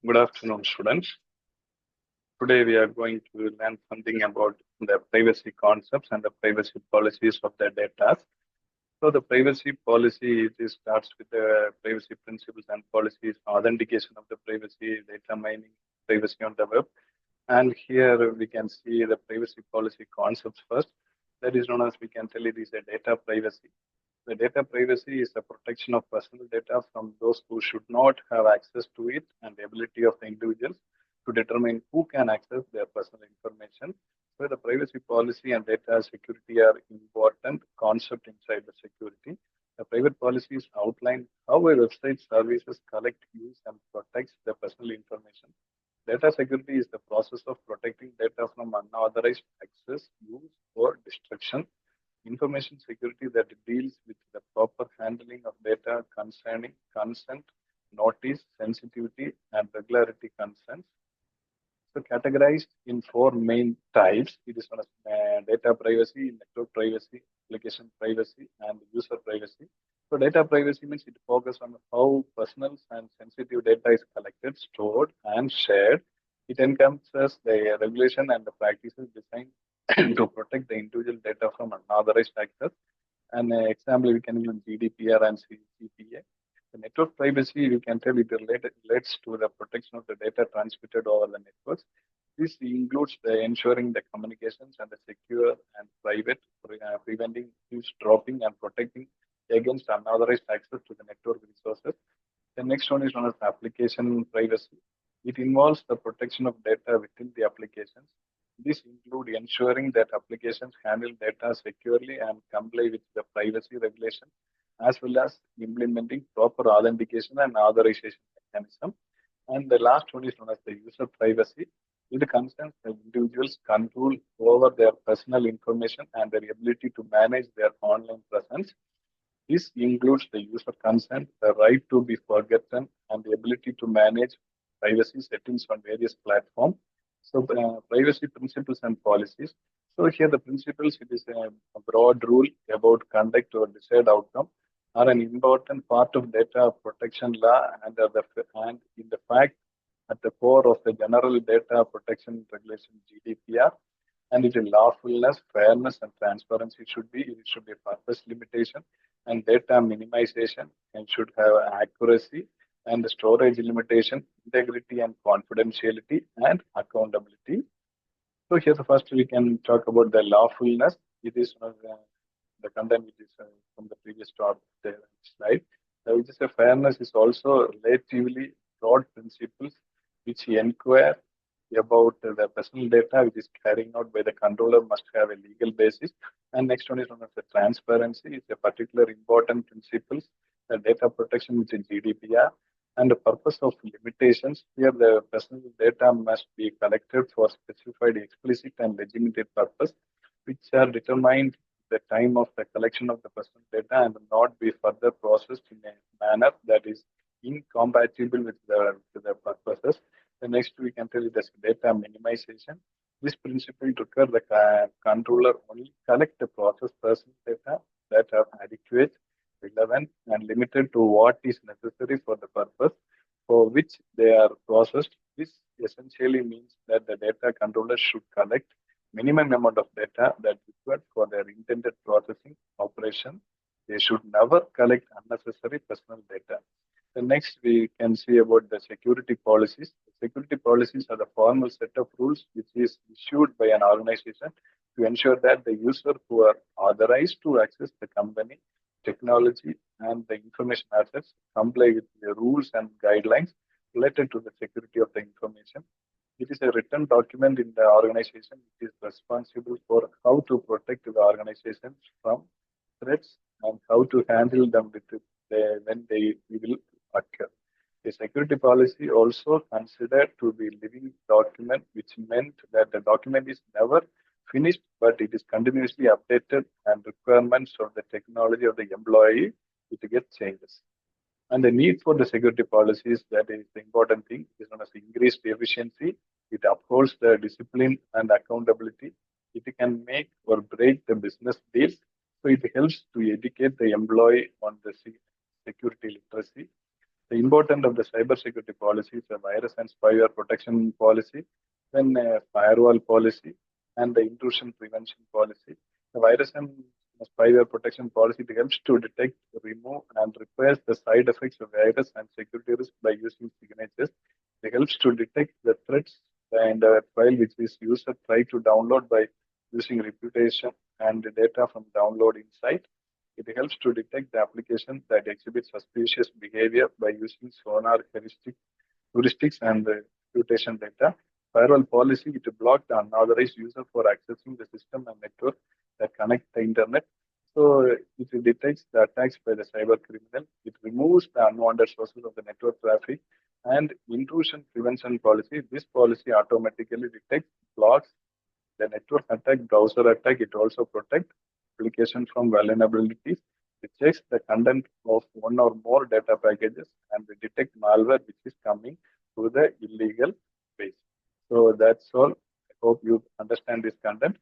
Good afternoon, students. Today we are going to learn something about the privacy concepts and the privacy policies of the data. So the privacy policy it starts with the privacy principles and policies, authentication of the privacy, data mining, privacy on the web. And here we can see the privacy policy concepts first. That is known as we can tell it is a data privacy. The data privacy is the protection of personal data from those who should not have access to it and the ability of the individuals to determine who can access their personal information. So the privacy policy and data security are important concept inside the security. The private policies outline how a website services collect, use, and protects the personal information. Data security is the process of protecting data from unauthorized access, use, or destruction. Information security that deals with the proper handling of data concerning consent, notice, sensitivity, and regularity concerns. So categorized in four main types. It is known as data privacy, network privacy, application privacy, and user privacy. So data privacy means it focuses on how personal and sensitive data is collected, stored, and shared. It encompasses the regulation and the practices designed to protect the individual data from unauthorized access. An example, we can use GDPR and CCPA. The network privacy, we can tell it relates to the protection of the data transmitted over the networks. This includes the ensuring the communications and the secure and private, preventing eavesdropping and protecting against unauthorized access to the network resources. The next one is known as application privacy. It involves the protection of data within the applications. This includes ensuring that applications handle data securely and comply with the privacy regulation, as well as implementing proper authentication and authorization mechanism. And the last one is known as the user privacy. It concerns the individuals' control over their personal information and their ability to manage their online presence. This includes the user consent, the right to be forgotten, and the ability to manage privacy settings on various platforms. So, privacy principles and policies. So, here the principles it is a broad rule about conduct or desired outcome are an important part of data protection law and in the fact at the core of the general data protection regulation GDPR and its lawfulness, fairness, and transparency it should be purpose limitation and data minimization and should have accuracy and the storage limitation, integrity and confidentiality and accountability. So here the first we can talk about the lawfulness. It is one of the content which is from the previous talk slide. Which is a fairness is also relatively broad principles which inquire about the personal data which is carrying out by the controller must have a legal basis. And next one is one of the transparency. It's a particular important principles, the data protection which is GDPR. And the purpose of limitations, here the personal data must be collected for specified explicit and legitimate purpose, which are determined the time of the collection of the personal data and not be further processed in a manner that is incompatible with the purposes. The next we can tell it as data minimization. This principle requires the controller only collect the process personal data that are adequate, relevant, and limited to what is necessary for the purpose for which they are processed. This essentially means that the data controller should collect minimum amount of data that is required for their intended processing operation. They should never collect unnecessary personal data. The next we can see about the security policies. The security policies are the formal set of rules which is issued by an organization to ensure that the user who are authorized to access the company, technology, and the information assets comply with the rules and guidelines related to the security of the information. It is a written document in the organization which is responsible for how to protect the organization from threats and how to handle them when they will occur. The security policy also considered to be living document, which meant that the document is never finished, but it is continuously updated and requirements of the technology of the employee, it gets changes. And the need for the security policies, that is the important thing, is known as increased efficiency. It upholds the discipline and accountability. It can make or break the business deals. So it helps to educate the employee on the security literacy. The importance of the cybersecurity policy is a virus and spyware protection policy, then a firewall policy, and the intrusion prevention policy. The virus and spyware protection policy it helps to detect, remove, and repairs the side effects of virus and security risk by using signatures. It helps to detect the threats and file which is user try to download by using reputation and the data from download inside. It helps to detect the application that exhibits suspicious behavior by using sonar heuristics and reputation data. Firewall policy, it blocks the unauthorized user for accessing the system and network that connect the internet. So it detects the attacks by the cyber criminal. It removes the unwanted sources of the network traffic and intrusion prevention policy. This policy automatically detects, blocks the network attack, browser attack. It also protects application from vulnerabilities. It checks the content of one or more data packages and they detect malware which is coming through the illegal ways. So that's all. I hope you understand this content.